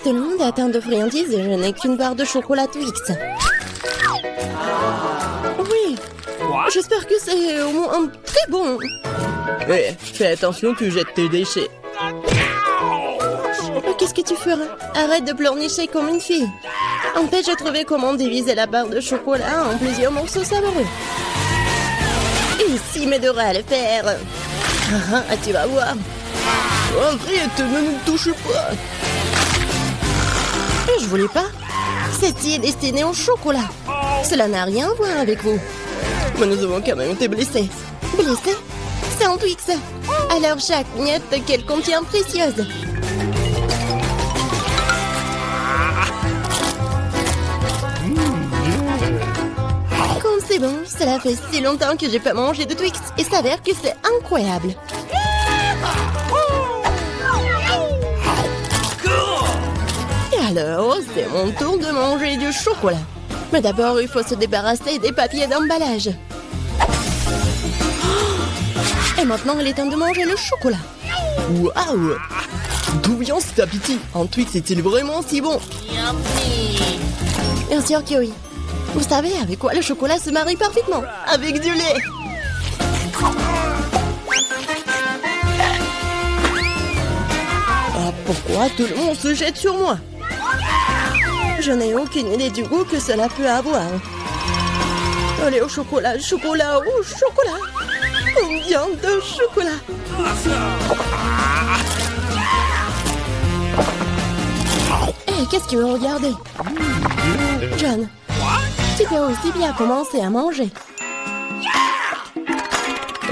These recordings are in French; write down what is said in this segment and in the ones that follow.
Tout le monde est atteint de friandises et je n'ai qu'une barre de chocolat Twix. Oui, j'espère que c'est au moins très bon. Fais attention, tu jettes tes déchets. Qu'est-ce que tu feras? Arrête de pleurnicher comme une fille. En fait, j'ai trouvé comment diviser la barre de chocolat en plusieurs morceaux savoureux. Ici m'aidera à le faire. Tu vas voir. Arrête, ne nous touche pas. Je voulais pas. Ceci est destiné au chocolat. Cela n'a rien à voir avec vous. Mais nous avons quand même été blessés. Blessé? C'est en Twix. Alors chaque miette qu'elle contient précieuse. Comme c'est bon, cela fait si longtemps que j'ai pas mangé de Twix et s'avère que c'est incroyable. Et alors, c'est mon tour de manger du chocolat. Mais d'abord, il faut se débarrasser des papiers d'emballage. Et maintenant, il est temps de manger le chocolat. Waouh! D'où vient cet appétit? Un Twix est-il vraiment si bon? Bien sûr que oui. Vous savez avec quoi le chocolat se marie parfaitement? Avec du lait. Ah, pourquoi tout le monde se jette sur moi? Je n'ai aucune idée du goût que cela peut avoir. Allez, au chocolat, chocolat, au chocolat. Combien de chocolat? Hé, qu'est-ce que vous regardez? John, tu peux aussi bien commencer à manger.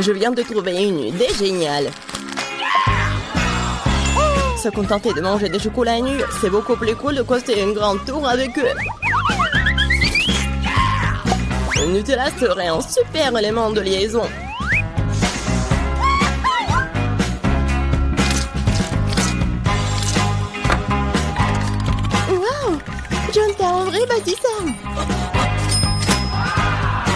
Je viens de trouver une idée géniale. Se contenter de manger des chocolats nus, c'est beaucoup plus cool de coster une grande tour avec eux. Le Nutella serait un super élément de liaison. Wow! John, t'es un vrai bâtisseur!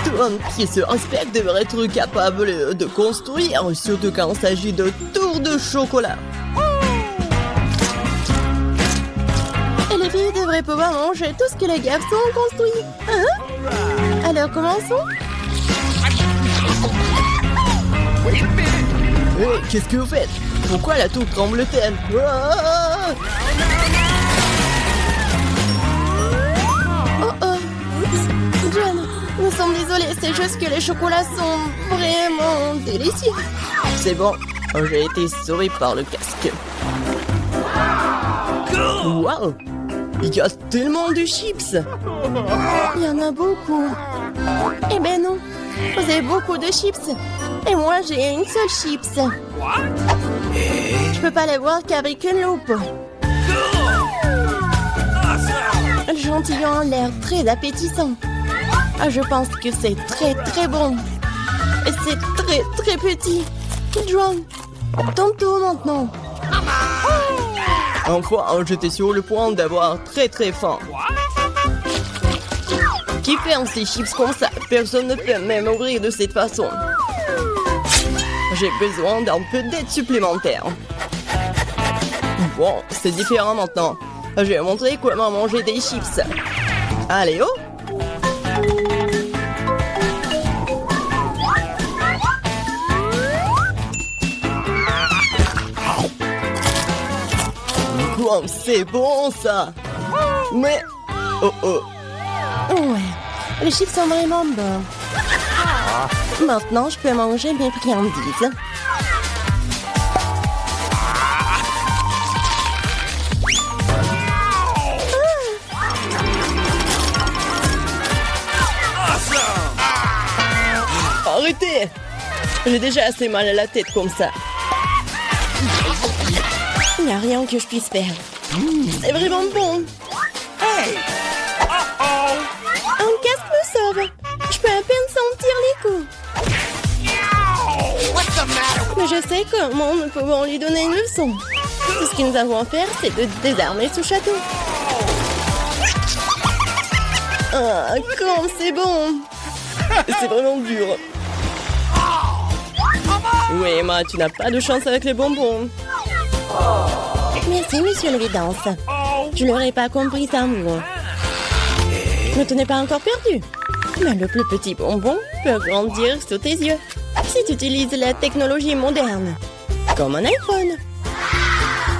Tout homme qui se respecte devrait être capable de construire, surtout quand il s'agit de tours de chocolat. Et les filles devraient pouvoir manger tout ce que les garçons ont construit. Hein? Alors commençons. Qu'est-ce que vous faites? Pourquoi la tour tremble-t-elle? Ah! Oh. John, nous sommes désolés, c'est juste que les chocolats sont vraiment délicieux. C'est bon, j'ai été sauvé par le casque. Waouh! Il y a tellement de chips! Il y en a beaucoup. Eh ben non, vous avez beaucoup de chips. Et moi, j'ai une seule chips. Je peux pas les voir qu'avec une loupe. Le chantillon a l'air très appétissant. Je pense que c'est très très bon. Et c'est très très petit. John, ton tour maintenant. Enfin, j'étais sur le point d'avoir très très faim. Qui fait un ces chips comme ça? Personne ne peut même ouvrir de cette façon. J'ai besoin d'un peu d'aide supplémentaire. Bon, c'est différent maintenant. Je vais montrer comment manger des chips. Allez, oh! Wow, c'est bon ça! Mais... Oh oh! Ouais, les chips sont vraiment bons. Maintenant, je peux manger mes friandises. Arrêtez! J'ai déjà assez mal à la tête comme ça. Il n'y a rien que je puisse faire. C'est vraiment bon. Hey! Un casque me sauve. Je peux à peine sentir les coups. Mais je sais comment nous pouvons lui donner une leçon. Tout ce que nous avons à faire, c'est de désarmer ce château. Ah, comme c'est bon. C'est vraiment dur. Oui, Emma, tu n'as pas de chance avec les bonbons. Merci, monsieur le vidance. Je l'aurais pas compris ça, moi. Ne t'en es pas encore perdu. Mais le plus petit bonbon peut grandir sous tes yeux si tu utilises la technologie moderne, comme un iPhone.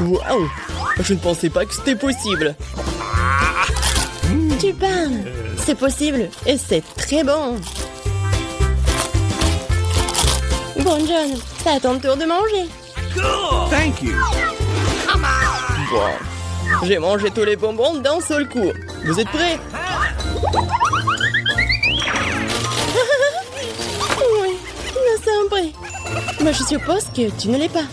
Waouh! Je ne pensais pas que c'était possible. Tu parles. C'est possible et c'est très bon. Bon, John, c'est à ton tour de manger. Thank you. Bon. J'ai mangé tous les bonbons d'un seul coup. Vous êtes prêts? Oui, nous sommes prêts. Mais je suppose que tu ne l'es pas.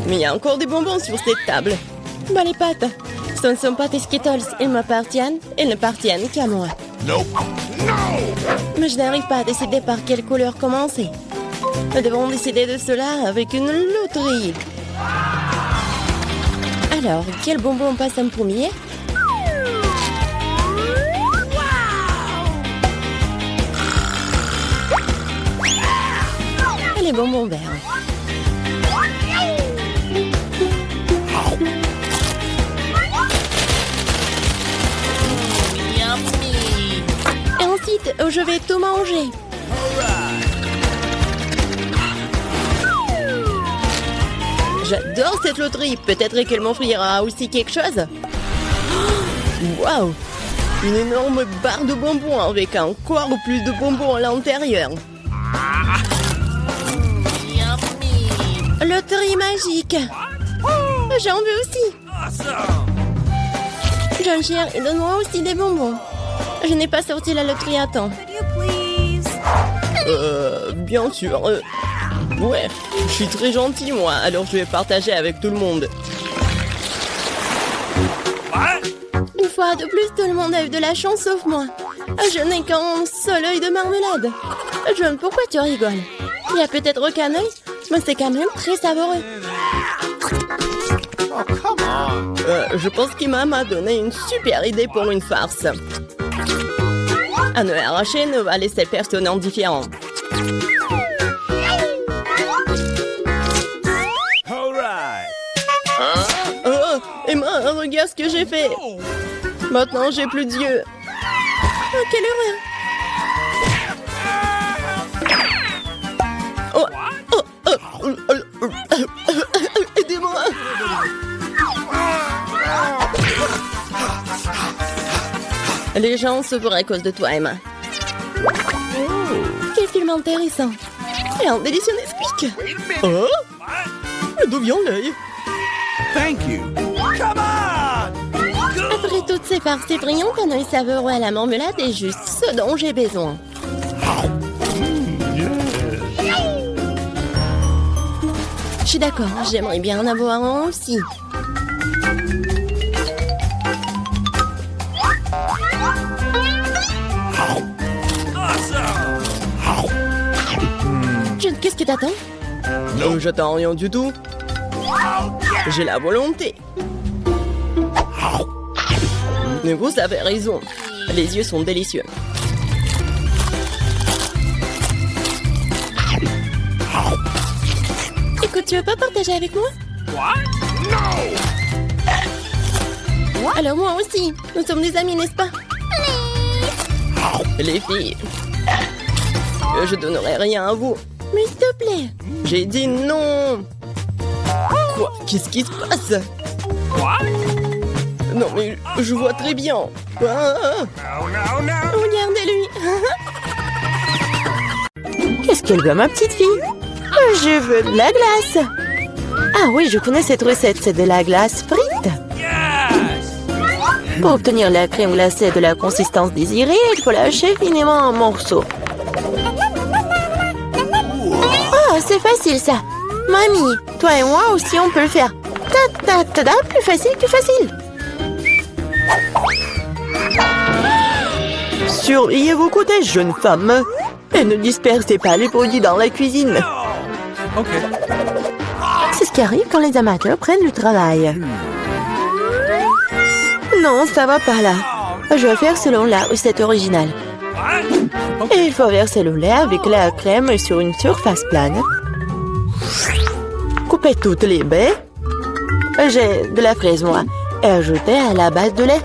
Mais il y a encore des bonbons sur cette table. Bah les pâtes, ce ne sont pas tes Skittles. Ils m'appartiennent et n'appartiennent qu'à moi. Nope. Mais je n'arrive pas à décider par quelle couleur commencer. Nous devons décider de cela avec une loterie. Alors, quel bonbon passe en premier? Et les bonbons verts. Et ensuite, je vais tout manger. J'adore cette loterie. Peut-être qu'elle m'offrira aussi quelque chose. Waouh! Une énorme barre de bonbons avec encore plus de bonbons à l'intérieur. Loterie magique. J'en veux aussi. John Cher, donne-moi aussi des bonbons. Je n'ai pas sorti la loterie à temps. Bien sûr. Ouais, je suis très gentil, moi, alors je vais partager avec tout le monde. Une fois de plus, tout le monde a eu de la chance sauf moi. Je n'ai qu'un seul œil de marmelade. John, pourquoi tu rigoles? Il y a peut-être qu'un œil, mais c'est quand même très savoureux. Je pense qu'Emma m'a donné une super idée pour une farce. Un œil arraché ne va laisser personne indifférent. Oh, Emma, regarde ce que j'ai fait. Maintenant, j'ai plus d'yeux. Oh, quelle horreur! Oh, aidez-moi. Les gens se feraient à cause de toi, Emma. Quel film intéressant! Et un délicieux Nesquik. Oh, d'où vient l'œil? Thank you. Come on. Après toutes ces farces effrayantes, un œil savoureux à la marmelade est juste ce dont j'ai besoin. Je suis d'accord, j'aimerais bien en avoir un aussi. John, qu'est-ce que t'attends? J'attends rien du tout. J'ai la volonté. Mais vous avez raison. Les yeux sont délicieux. Écoute, tu veux pas partager avec moi? Alors moi aussi. Nous sommes des amis, n'est-ce pas? Les filles, je donnerai rien à vous. Mais s'il te plaît. J'ai dit non. Quoi? Qu'est-ce qui se passe? Non mais je vois très bien. Ah. Regardez-lui. Qu'est-ce qu'elle veut, ma petite fille? Je veux de la glace. Ah oui, je connais cette recette, c'est de la glace frite. Pour obtenir la crème glacée de la consistance désirée, il faut lâcher finement en morceaux. Oh, c'est facile ça. Mamie, toi et moi aussi on peut le faire. Ta-ta-ta-ta, plus facile que facile. Surveillez vos côtés, jeune femme. Et ne dispersez pas les produits dans la cuisine. OK. C'est ce qui arrive quand les amateurs prennent du travail. Non, ça va pas là. Je vais faire selon la recette originale. Et il faut verser le lait avec la crème sur une surface plane. Coupez toutes les baies. J'ai de la fraise, moi. Et ajoutée à la base de lait.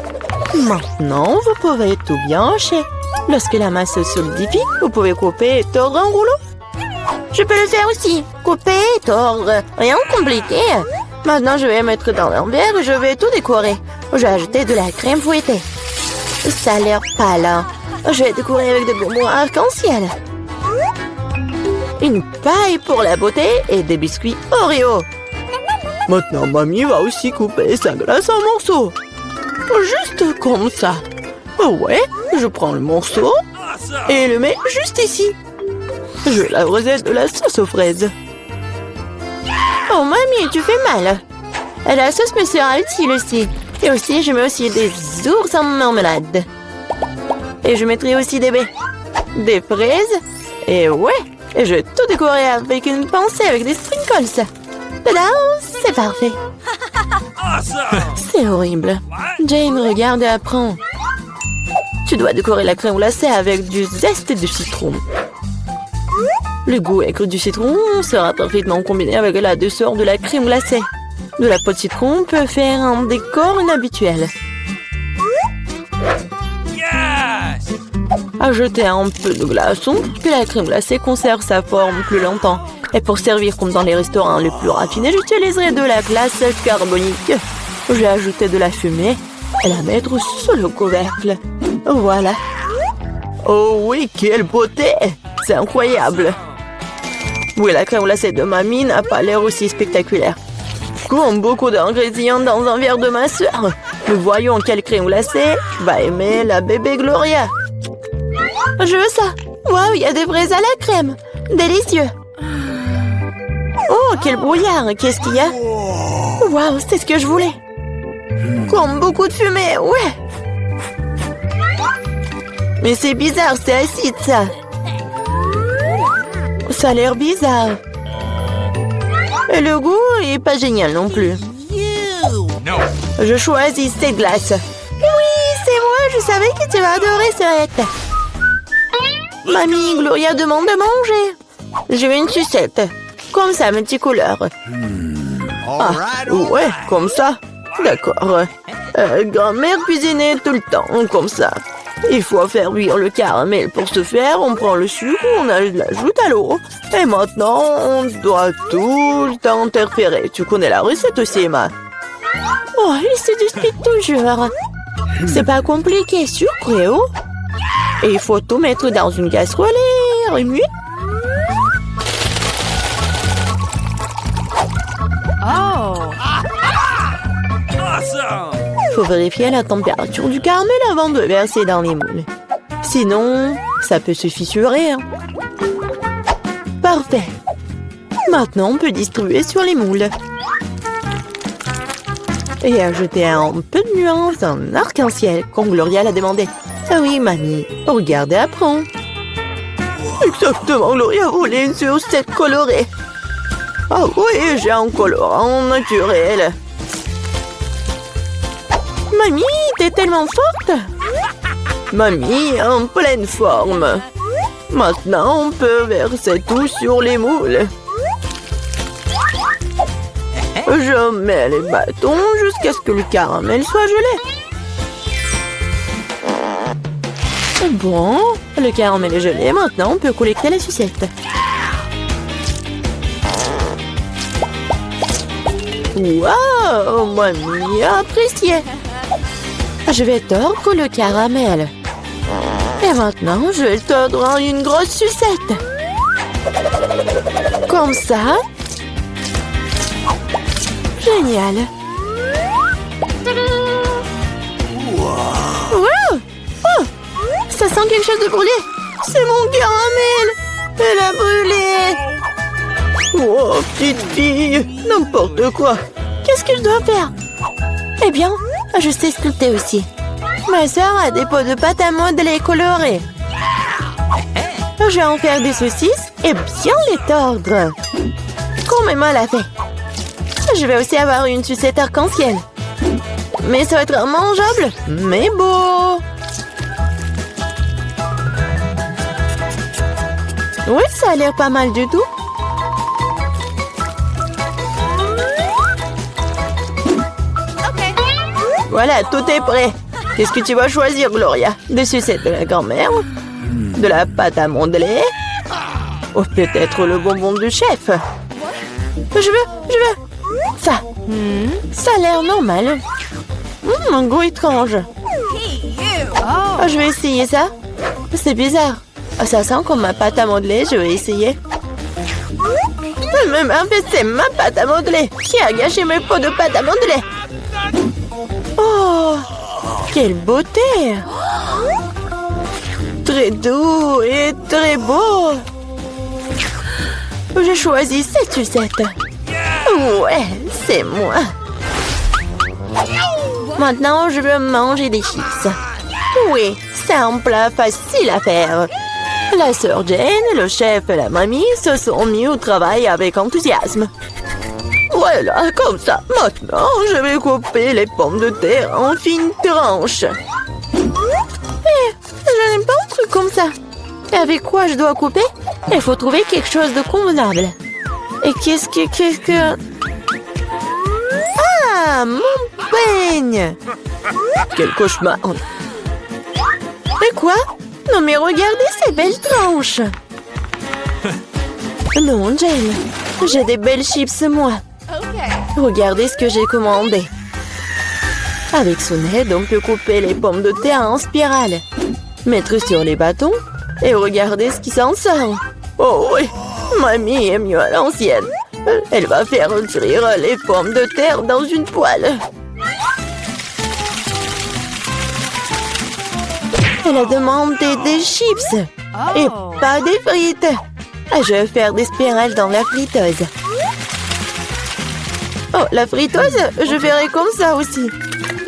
Maintenant, vous pouvez tout bien hacher. Lorsque la masse se solidifie, vous pouvez couper et tordre en rouleau. Je peux le faire aussi. Couper et tordre. Rien de compliqué. Maintenant, je vais mettre dans un verre et je vais tout décorer. Je vais ajouter de la crème fouettée. Ça a l'air pâle. Hein. Je vais décorer avec des bonbons arc-en-ciel. Une paille pour la beauté et des biscuits Oreo. Maintenant, mamie va aussi couper sa glace en morceaux. Juste comme ça. Ouais, je prends le morceau et le mets juste ici. Je la recette de la sauce aux fraises. Oh, mamie, tu fais mal. La sauce me sera utile aussi. Et aussi, je mets aussi des ours en marmelade. Et je mettrai aussi des baies. Des fraises. Et ouais, et je vais tout décorer avec une pincée avec des sprinkles. Tada, c'est parfait. C'est horrible. Jane, regarde et apprends. Tu dois décorer la crème glacée avec du zeste de citron. Le goût aigre du citron sera parfaitement combiné avec la douceur de la crème glacée. De la peau de citron peut faire un décor inhabituel. Ajoutez un peu de glaçon pour que la crème glacée conserve sa forme plus longtemps. Et pour servir comme dans les restaurants les plus raffinés, j'utiliserai de la glace carbonique. Je vais ajouter de la fumée et la mettre sur le couvercle. Voilà. Oh oui, quelle beauté! C'est incroyable. Oui, la crème glacée de mamie n'a pas l'air aussi spectaculaire. Comme beaucoup d'ingrédients dans un verre de ma soeur. Nous voyons quelle crème glacée va aimer la bébé Gloria. Je veux ça. Waouh, il y a des fraises à la crème. Délicieux. Oh, quel brouillard. Qu'est-ce qu'il y a? Waouh, c'est ce que je voulais. Comme beaucoup de fumée, ouais. Mais c'est bizarre, c'est acide, ça. Ça a l'air bizarre. Et le goût est pas génial non plus. Je choisis cette glace. Oui, c'est moi, je savais que tu vas adorer cette. Mamie, Gloria demande de manger. Je veux une sucette. Comme ça, multicouleur. Ah, ouais, comme ça. D'accord. Grand-mère cuisinait tout le temps, comme ça. Il faut faire cuire le caramel. Pour ce faire, on prend le sucre, on l'ajoute à l'eau. Et maintenant, on doit tout le temps interférer. Tu connais la recette aussi, Emma? Oh, il se dispute toujours. C'est pas compliqué, sucre et eau. Et il faut tout mettre dans une casserole et remuer. Il faut vérifier la température du caramel avant de verser dans les moules. Sinon, ça peut se fissurer. Hein. Parfait. Maintenant, on peut distribuer sur les moules. Et ajouter un peu de nuance en arc-en-ciel, comme Gloria l'a demandé. Ah oui, mamie, regarde et apprends. Exactement, Gloria voulait une sucette colorée. Ah oui, j'ai un colorant naturel. Mamie, t'es tellement forte. Mamie, en pleine forme. Maintenant, on peut verser tout sur les moules. Je mets les bâtons jusqu'à ce que le caramel soit gelé. Bon, le caramel est gelé. Maintenant, on peut collecter les sucettes. Waouh, mamie a apprécié. Je vais tordre le caramel. Et maintenant, je vais le tordre en une grosse sucette. Comme ça. Génial. Wow. Oh, ça sent quelque chose de brûlé. C'est mon caramel. Elle a brûlé. Oh, petite fille, n'importe quoi. Qu'est-ce que je dois faire? Eh bien, je sais sculpter aussi. Ma sœur a des pots de pâte à modeler colorés. Je vais en faire des saucisses et bien les tordre. Comme Emma l'a fait. Je vais aussi avoir une sucette arc-en-ciel. Mais ça va être mangeable, mais beau. Oui, ça a l'air pas mal du tout. Voilà, tout est prêt. Qu'est-ce que tu vas choisir, Gloria? Des sucettes de la grand-mère? De la pâte à modeler? Ou peut-être le bonbon du chef? Je veux. Ça. Ça a l'air normal. Un goût étrange. Oh, je vais essayer ça. C'est bizarre. Oh, ça sent comme ma pâte à modeler, je vais essayer. Mais en fait, c'est ma pâte à modeler. Qui a gâché mes pots de pâte à modeler? Oh, quelle beauté! Très doux et très beau. J'ai choisi cette sucette. Ouais, c'est moi. Maintenant, je veux manger des chips. Oui, c'est un plat facile à faire. La sœur Jane, le chef et la mamie se sont mis au travail avec enthousiasme. Voilà, comme ça. Maintenant, je vais couper les pommes de terre en fines tranches. Je n'aime pas un truc comme ça. Et avec quoi je dois couper? Il faut trouver quelque chose de convenable. Et qu'est-ce que... Ah, mon peigne! Quel cauchemar! Et quoi? Non mais regardez ces belles tranches! Non, Jane, j'ai des belles chips, moi. Regardez ce que j'ai commandé. Avec son aide, on peut couper les pommes de terre en spirale, mettre sur les bâtons et regardez ce qui s'en sort. Oh oui, mamie est mieux à l'ancienne. Elle va faire cuire les pommes de terre dans une poêle. Elle a demandé des chips et pas des frites. Je vais faire des spirales dans la friteuse. Oh, la friteuse, je ferai comme ça aussi.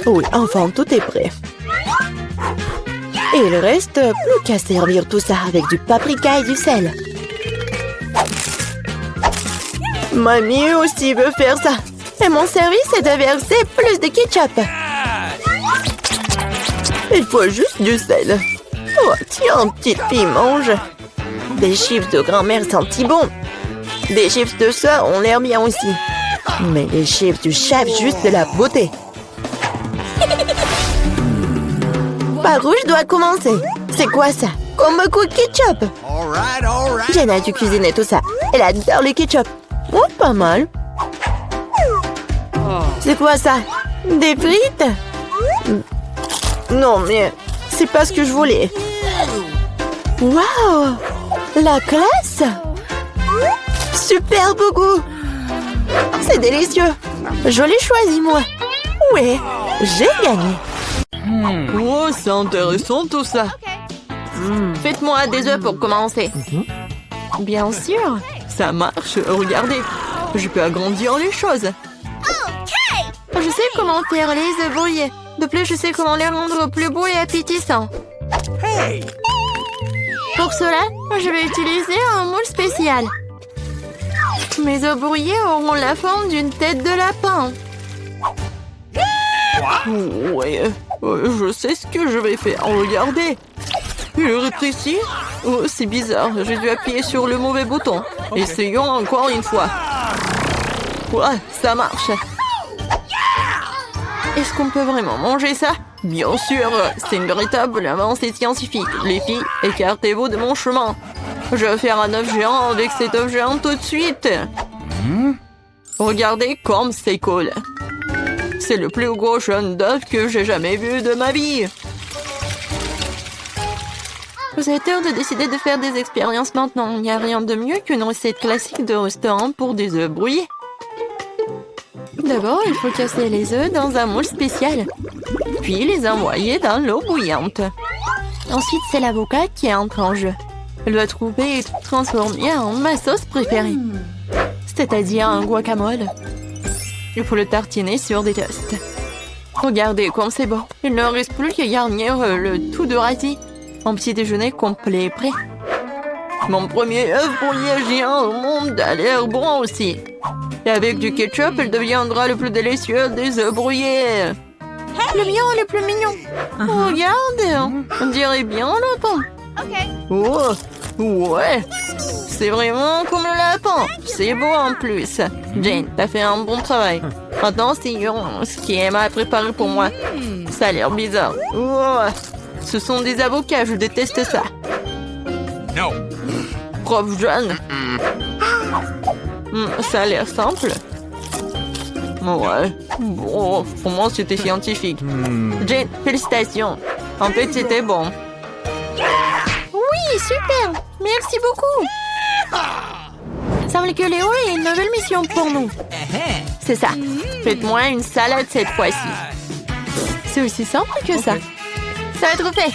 Oui, enfin, tout est prêt. Et il reste plus qu'à servir tout ça avec du paprika et du sel. Mamie aussi veut faire ça. Et mon service est de verser plus de ketchup. Il faut juste du sel. Oh, tiens, petite fille, mange. Des chips de grand-mère sentent si bon. Des chips de soeur ont l'air bien aussi. Mais les chips du chef, juste de la beauté. Par où je dois commencer? C'est quoi ça? Comme beaucoup de ketchup. Jenna a dû cuisiner tout ça. Elle adore le ketchup. Oh, pas mal. C'est quoi ça? Des frites? Non, mais c'est pas ce que je voulais. Waouh! La classe! Super beau goût! C'est délicieux! Je l'ai choisi, moi. Ouais, j'ai gagné. Oh, c'est intéressant tout ça. Faites-moi des œufs pour commencer. Bien sûr, ça marche. Regardez, je peux agrandir les choses. Je sais comment faire les œufs brouillés. De plus, je sais comment les rendre plus beaux et appétissants. Pour cela, je vais utiliser un moule spécial. Mes œufs brouillés auront la forme d'une tête de lapin. Ouais, je sais ce que je vais faire. Regardez. Il rétrécit. Oh, c'est bizarre. J'ai dû appuyer sur le mauvais bouton. Essayons encore une fois. Ouais, ça marche. Est-ce qu'on peut vraiment manger ça? Bien sûr, c'est une véritable avancée scientifique. Les filles, écartez-vous de mon chemin. Je vais faire un œuf géant avec cet œuf géant tout de suite. Regardez comme c'est cool. C'est le plus gros jaune d'œuf que j'ai jamais vu de ma vie. Vous avez tort de décider de faire des expériences maintenant. Il n'y a rien de mieux qu'une recette classique de restaurant pour des œufs brouillés. D'abord, il faut casser les œufs dans un moule spécial, puis les envoyer dans l'eau bouillante. Ensuite, c'est l'avocat qui entre en jeu. Elle doit trouver et transformer en ma sauce préférée, c'est-à-dire un guacamole. Il faut le tartiner sur des toasts. Regardez comme c'est bon. Il ne reste plus qu'à garnir le tout de radis. Un petit déjeuner complet est prêt. Mon premier œuf brouillé géant au monde a l'air bon aussi. Et avec du ketchup, il deviendra le plus délicieux des œufs brouillés. Le mien est le plus mignon. Regarde, on dirait bien un lapin. Oh, ouais, c'est vraiment comme le lapin. C'est beau en plus. Jane, t'as fait un bon travail. Attention, ce qu'Emma a préparé pour moi. Ça a l'air bizarre. Oh, ce sont des avocats, je déteste ça. No. Prof jeune. Ça a l'air simple. Ouais. Bon, pour moi, c'était scientifique. Jane, félicitations. En fait, c'était bon. Oui, super. Merci beaucoup. Semble que Léo a une nouvelle mission pour nous. C'est ça. Faites-moi une salade cette fois-ci. C'est aussi simple que ça. Ça va être fait.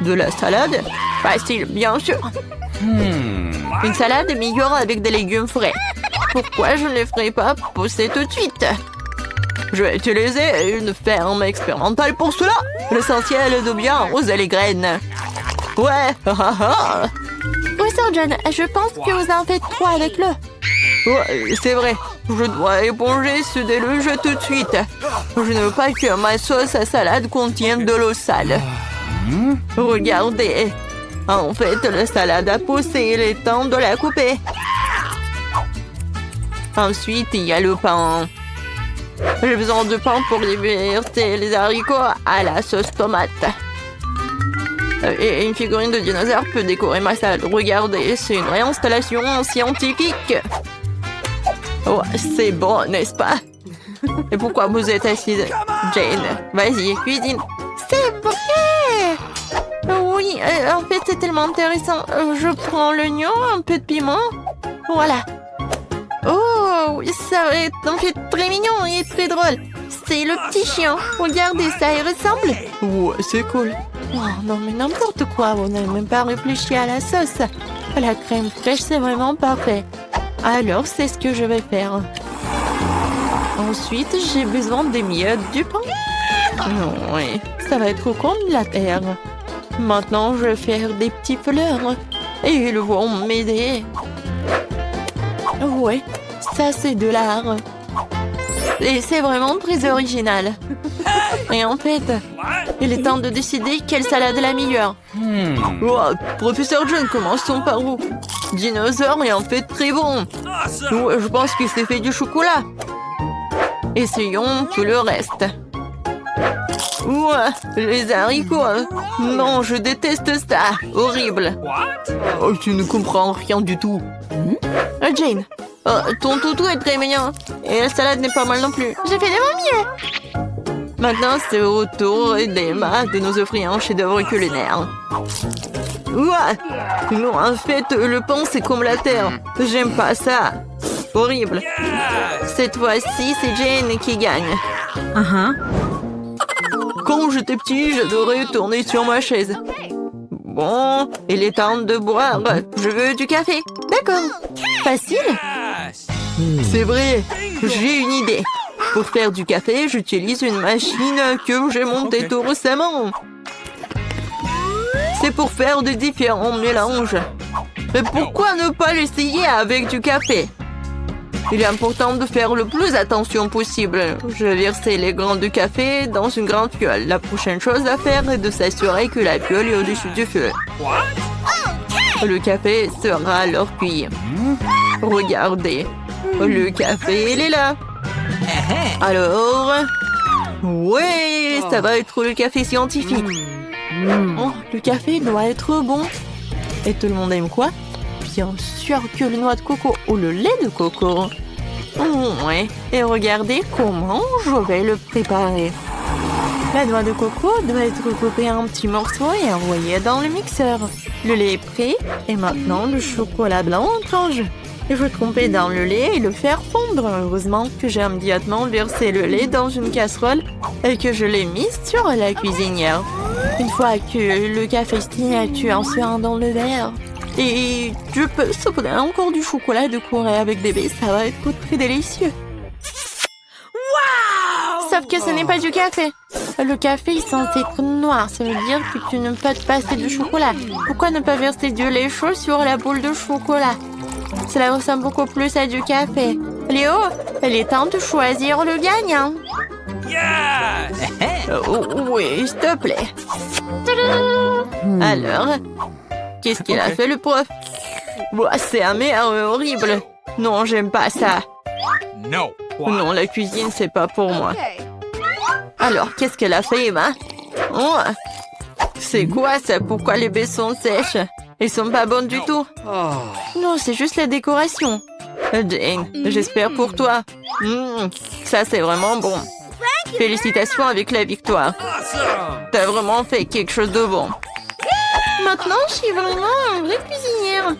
De la salade? Facile, bien sûr. Une salade est meilleure avec des légumes frais. Pourquoi je ne les ferai pas pousser tout de suite? Je vais utiliser une ferme expérimentale pour cela. L'essentiel est de bien arroser les graines. Ouais. Professeur John, je pense que vous en faites trop avec le. Ouais, c'est vrai. Je dois éponger ce déluge tout de suite. Je ne veux pas que ma sauce à salade contienne de l'eau sale. Regardez. En fait, la salade a poussé. Il est temps de la couper. Ensuite, il y a le pain. J'ai besoin de pain pour verser les haricots à la sauce tomate. Et une figurine de dinosaure peut décorer ma salade. Regardez, c'est une vraie installation scientifique. Oh, c'est bon, n'est-ce pas? Et pourquoi vous êtes assise? Jane, vas-y, cuisine. C'est vrai! Oui, en fait, c'est tellement intéressant. Je prends l'oignon, un peu de piment. Voilà. Oh, ça va être en fait très mignon et très drôle. C'est le petit chien. Regardez, ça y ressemble. Ouais, c'est cool. Oh, non, mais n'importe quoi. On n'a même pas réfléchi à la sauce. La crème fraîche, c'est vraiment parfait. Alors, c'est ce que je vais faire. Ensuite, j'ai besoin des miettes du pain. Oui, ça va être comme la terre. Maintenant, je vais faire des petits fleurs. Et ils vont m'aider. Ouais, ça c'est de l'art. Et c'est vraiment très original. Et en fait, il est temps de décider quelle salade est la meilleure. Oh, Professeur John, commençons par où? Dinosaure est en fait très bon. Ouais, je pense que c'est fait du chocolat. Essayons tout le reste. Ouais, les haricots. Non, je déteste ça. Horrible. Oh, tu ne comprends rien du tout. Jane, ton toutou est très mignon. Et la salade n'est pas mal non plus. J'ai fait de mon mieux. Maintenant, c'est au tour d'Emma de nous offrir un chef-d'œuvre culinaire. Ouais. Non, en fait, le pain, c'est comme la terre. J'aime pas ça. Horrible. Cette fois-ci, c'est Jane qui gagne. Quand j'étais petit, j'adorais tourner sur ma chaise. Bon, il est temps de boire. Je veux du café. D'accord. Facile. C'est vrai. J'ai une idée. Pour faire du café, j'utilise une machine que j'ai montée tout récemment. C'est pour faire de différents mélanges. Mais pourquoi ne pas l'essayer avec du café? Il est important de faire le plus attention possible. Je vais verser les grains de café dans une grande fiole. La prochaine chose à faire est de s'assurer que la fiole est au-dessus du feu. Le café sera alors cuit. Regardez, le café, il est là. Alors, ouais, ça va être le café scientifique. Oh, le café doit être bon. Et tout le monde aime quoi? Bien sûr que le noix de coco ou le lait de coco. Ouais, et regardez comment je vais le préparer. La noix de coco doit être coupée en petits morceaux et envoyée dans le mixeur. Le lait est prêt et maintenant le chocolat blanc entre en jeu. Il faut tremper dans le lait et le faire fondre. Heureusement que j'ai immédiatement versé le lait dans une casserole et que je l'ai mis sur la cuisinière. Une fois que le café signature en suant dans le verre, et je peux saupoudrer encore du chocolat décoré avec des baies, ça va être très délicieux. Wow! Sauf que ce n'est pas du café. Le café est censé être noir, ça veut dire que tu ne peux pas te passer de chocolat. Pourquoi ne pas verser du lait chaud sur la boule de chocolat? Cela ressemble beaucoup plus à du café. Léo, il est temps de choisir le gagnant. Oui, s'il te plaît. Alors, qu'est-ce qu'il a fait le prof? C'est amer, horrible. Non, j'aime pas ça. No. Non, la cuisine, c'est pas pour moi. Alors, qu'est-ce qu'elle a fait, Emma? Oh, c'est quoi ça? Pourquoi les baies sont sèches? Ils sont pas bonnes du tout. Non, c'est juste la décoration. Jane, j'espère pour toi. Ça, c'est vraiment bon. Félicitations avec la victoire. T'as vraiment fait quelque chose de bon. Maintenant, je suis vraiment une vraie cuisinière.